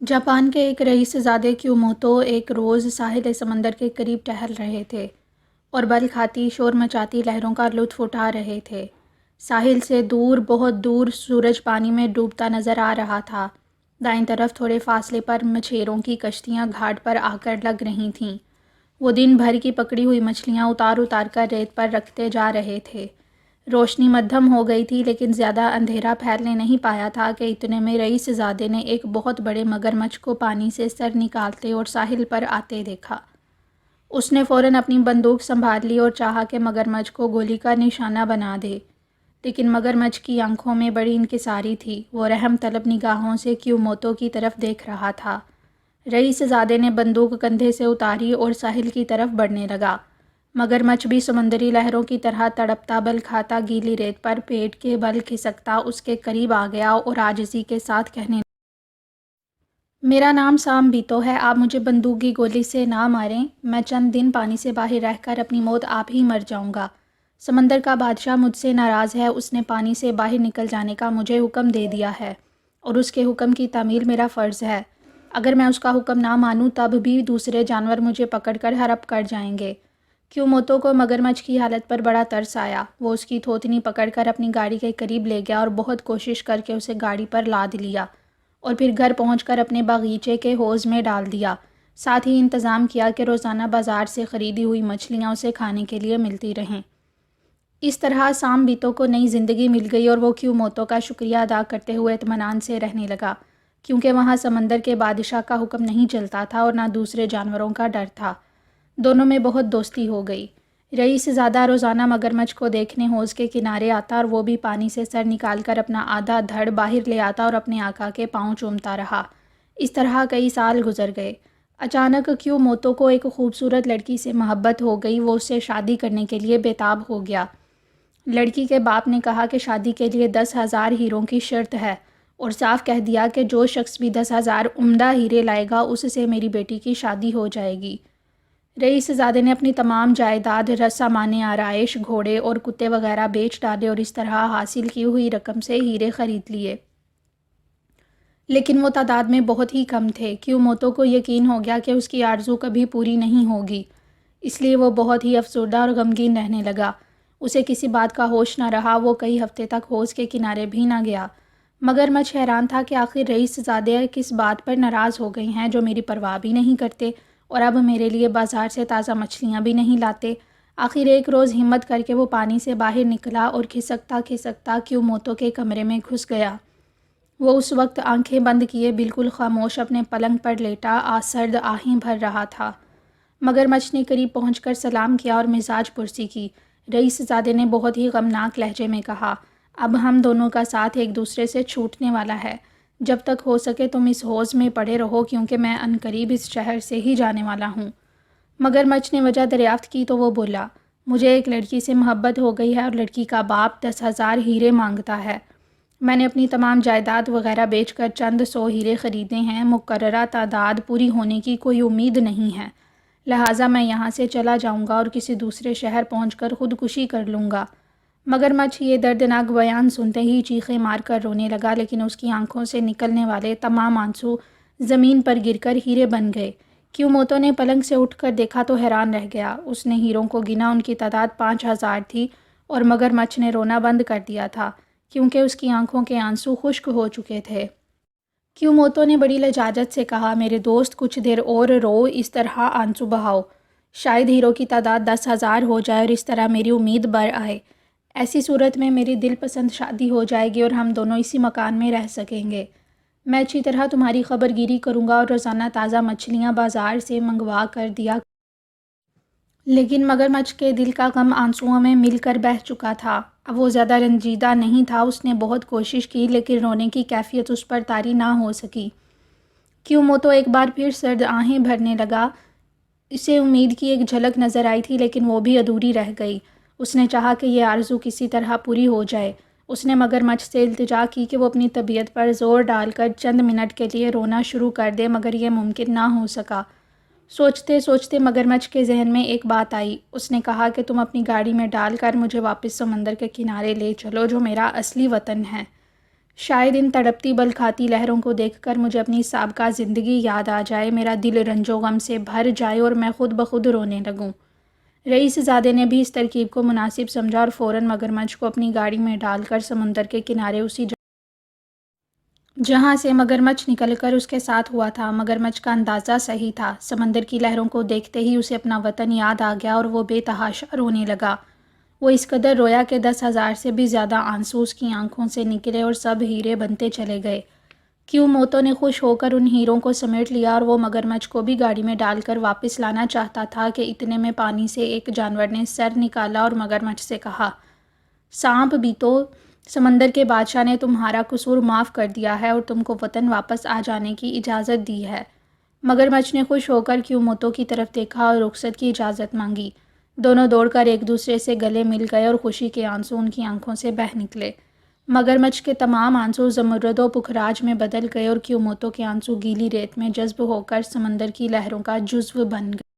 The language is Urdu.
جاپان کے ایک رئیس زادے کیوموتو ایک روز ساحل سمندر کے قریب ٹہل رہے تھے اور بل کھاتی شور مچاتی لہروں کا لطف اٹھا رہے تھے۔ ساحل سے دور، بہت دور، سورج پانی میں ڈوبتا نظر آ رہا تھا۔ دائیں طرف تھوڑے فاصلے پر مچھیروں کی کشتیاں گھاٹ پر آ کر لگ رہی تھیں۔ وہ دن بھر کی پکڑی ہوئی مچھلیاں اتار اتار کر ریت پر رکھتے جا رہے تھے۔ روشنی مدھم ہو گئی تھی، لیکن زیادہ اندھیرا پھیلنے نہیں پایا تھا کہ اتنے میں رئیس زادے نے ایک بہت بڑے مگرمچھ کو پانی سے سر نکالتے اور ساحل پر آتے دیکھا۔ اس نے فوراً اپنی بندوق سنبھال لی اور چاہا کہ مگرمچھ کو گولی کا نشانہ بنا دے، لیکن مگرمچھ کی آنکھوں میں بڑی انکساری تھی۔ وہ رحم طلب نگاہوں سے کیوموتو کی طرف دیکھ رہا تھا۔ رئیس زادے نے بندوق کندھے سے اتاری اور ساحل کی طرف بڑھنے لگا۔ مگرمچھ بھی سمندری لہروں کی طرح تڑپتا بل کھاتا گیلی ریت پر پیٹ کے بل کھسکتا اس کے قریب آ گیا اور عاجزی کے ساتھ کہنے لگا، میرا نام سام بیتو ہے، آپ مجھے بندوق کی گولی سے نہ ماریں، میں چند دن پانی سے باہر رہ کر اپنی موت آپ ہی مر جاؤں گا۔ سمندر کا بادشاہ مجھ سے ناراض ہے، اس نے پانی سے باہر نکل جانے کا مجھے حکم دے دیا ہے اور اس کے حکم کی تعمیل میرا فرض ہے۔ اگر میں اس کا حکم نہ مانوں تب بھی دوسرے جانور مجھے پکڑ کر ہڑپ کر جائیں گے۔ کیوموتو کو مگرمچھ کی حالت پر بڑا ترس آیا۔ وہ اس کی تھوتنی پکڑ کر اپنی گاڑی کے قریب لے گیا اور بہت کوشش کر کے اسے گاڑی پر لاد لیا اور پھر گھر پہنچ کر اپنے باغیچے کے حوض میں ڈال دیا۔ ساتھ ہی انتظام کیا کہ روزانہ بازار سے خریدی ہوئی مچھلیاں اسے کھانے کے لیے ملتی رہیں۔ اس طرح سام بیتو کو نئی زندگی مل گئی اور وہ کیوموتو کا شکریہ ادا کرتے ہوئے اطمینان سے رہنے لگا، کیونکہ وہاں سمندر کے بادشاہ کا حکم نہیں چلتا تھا اور نہ دوسرے جانوروں کا ڈر تھا۔ دونوں میں بہت دوستی ہو گئی۔ رئیس زادہ روزانہ مگرمچھ کو دیکھنے حوض کے کنارے آتا اور وہ بھی پانی سے سر نکال کر اپنا آدھا دھڑ باہر لے آتا اور اپنے آقا کے پاؤں چومتا رہا۔ اس طرح کئی سال گزر گئے۔ اچانک کیوموتو کو ایک خوبصورت لڑکی سے محبت ہو گئی۔ وہ اس سے شادی کرنے کے لیے بےتاب ہو گیا۔ لڑکی کے باپ نے کہا کہ شادی کے لیے 10,000 ہیروں کی شرط ہے اور صاف کہہ دیا کہ جو شخص بھی 10,000 عمدہ ہیرے لائے گا اس سے میری بیٹی کی شادی ہو جائے گی۔ رئیس زادے نے اپنی تمام جائیداد، سامان آرائش، گھوڑے اور کتے وغیرہ بیچ ڈالے اور اس طرح حاصل کی ہوئی رقم سے ہیرے خرید لیے، لیکن وہ تعداد میں بہت ہی کم تھے۔ کیوموتو کو یقین ہو گیا کہ اس کی آرزو کبھی پوری نہیں ہوگی، اس لیے وہ بہت ہی افسردہ اور غمگین رہنے لگا۔ اسے کسی بات کا ہوش نہ رہا۔ وہ کئی ہفتے تک حوض کے کنارے بھی نہ گیا۔ مگرمچھ حیران تھا کہ آخر رئیس زادے کس بات پر ناراض ہو گئے ہیں جو میری پرواہ بھی نہیں کرتے اور اب میرے لیے بازار سے تازہ مچھلیاں بھی نہیں لاتے۔ آخر ایک روز ہمت کر کے وہ پانی سے باہر نکلا اور کھسکتا کھسکتا کیوموتو کے کمرے میں گھس گیا۔ وہ اس وقت آنکھیں بند کیے بالکل خاموش اپنے پلنگ پر لیٹا سرد آہیں بھر رہا تھا۔ مگرمچھ نے قریب پہنچ کر سلام کیا اور مزاج پرسی کی۔ رئیس زادے نے بہت ہی غمناک لہجے میں کہا، اب ہم دونوں کا ساتھ ایک دوسرے سے چھوٹنے والا ہے۔ جب تک ہو سکے تم اس حوض میں پڑے رہو، کیونکہ میں عنقریب اس شہر سے ہی جانے والا ہوں۔ مگرمچھ نے وجہ دریافت کی تو وہ بولا، مجھے ایک لڑکی سے محبت ہو گئی ہے اور لڑکی کا باپ 10,000 ہیرے مانگتا ہے۔ میں نے اپنی تمام جائیداد وغیرہ بیچ کر چند 100 ہیرے خریدے ہیں۔ مقررہ تعداد پوری ہونے کی کوئی امید نہیں ہے، لہٰذا میں یہاں سے چلا جاؤں گا اور کسی دوسرے شہر پہنچ کر خودکشی کر لوں گا۔ مگرمچھ یہ دردناک بیان سنتے ہی چیخیں مار کر رونے لگا، لیکن اس کی آنکھوں سے نکلنے والے تمام آنسو زمین پر گر کر ہیرے بن گئے۔ کیوموتو نے پلنگ سے اٹھ کر دیکھا تو حیران رہ گیا۔ اس نے ہیروں کو گنا، ان کی تعداد 5,000 تھی اور مگرمچھ نے رونا بند کر دیا تھا کیونکہ اس کی آنکھوں کے آنسو خشک ہو چکے تھے۔ کیوموتو نے بڑی لجاجت سے کہا، میرے دوست کچھ دیر اور رو، اس طرح آنسو بہاؤ، شاید ہیروں کی تعداد 10,000 ہو جائے اور اس طرح میری امید بڑھ آئے۔ ایسی صورت میں میری دل پسند شادی ہو جائے گی اور ہم دونوں اسی مکان میں رہ سکیں گے۔ میں اچھی طرح تمہاری خبر گیری کروں گا اور روزانہ تازہ مچھلیاں بازار سے منگوا کر دیا۔ لیکن مگرمچھ کے دل کا غم آنسوؤں میں مل کر بہہ چکا تھا۔ اب وہ زیادہ رنجیدہ نہیں تھا۔ اس نے بہت کوشش کی لیکن رونے کی کیفیت اس پر طاری نہ ہو سکی۔ کیوموتو ایک بار پھر سرد آہیں بھرنے لگا۔ اسے امید کی ایک جھلک نظر آئی تھی لیکن وہ بھی ادھوری رہ گئی۔ اس نے چاہا کہ یہ آرزو کسی طرح پوری ہو جائے۔ اس نے مگرمچھ سے التجا کی کہ وہ اپنی طبیعت پر زور ڈال کر چند منٹ کے لیے رونا شروع کر دے، مگر یہ ممکن نہ ہو سکا۔ سوچتے سوچتے مگرمچھ کے ذہن میں ایک بات آئی۔ اس نے کہا کہ تم اپنی گاڑی میں ڈال کر مجھے واپس سمندر کے کنارے لے چلو جو میرا اصلی وطن ہے۔ شاید ان تڑپتی بل کھاتی لہروں کو دیکھ کر مجھے اپنی سابقہ زندگی یاد آ جائے، میرا دل رنج و غم سے بھر جائے اور میں خود بخود رونے لگوں۔ رئیس زادے نے بھی اس ترکیب کو مناسب سمجھا اور فوراً مگرمچھ کو اپنی گاڑی میں ڈال کر سمندر کے کنارے اسی جہاں سے مگرمچھ نکل کر اس کے ساتھ ہوا تھا۔ مگرمچھ کا اندازہ صحیح تھا، سمندر کی لہروں کو دیکھتے ہی اسے اپنا وطن یاد آ گیا اور وہ بے تحاشا رونے لگا۔ وہ اس قدر رویا کہ 10,000 سے بھی زیادہ آنسو اس کی آنکھوں سے نکلے اور سب ہیرے بنتے چلے گئے۔ کیوموتو نے خوش ہو کر ان ہیروں کو سمیٹ لیا اور وہ مگرمچھ کو بھی گاڑی میں ڈال کر واپس لانا چاہتا تھا کہ اتنے میں پانی سے ایک جانور نے سر نکالا اور مگرمچھ سے کہا، سانپ بیتو، سمندر کے بادشاہ نے تمہارا قصور معاف کر دیا ہے اور تم کو وطن واپس آ جانے کی اجازت دی ہے۔ مگرمچھ نے خوش ہو کر کیوموتو کی طرف دیکھا اور رخصت کی اجازت مانگی۔ دونوں دوڑ کر ایک دوسرے سے گلے مل گئے اور خوشی کے آنسو ان کی آنکھوں سے بہہ نکلے۔ مگرمچھ کے تمام آنسو زمرد و پکھراج میں بدل گئے اور کیوموتو کے آنسو گیلی ریت میں جذب ہو کر سمندر کی لہروں کا جزو بن گئے۔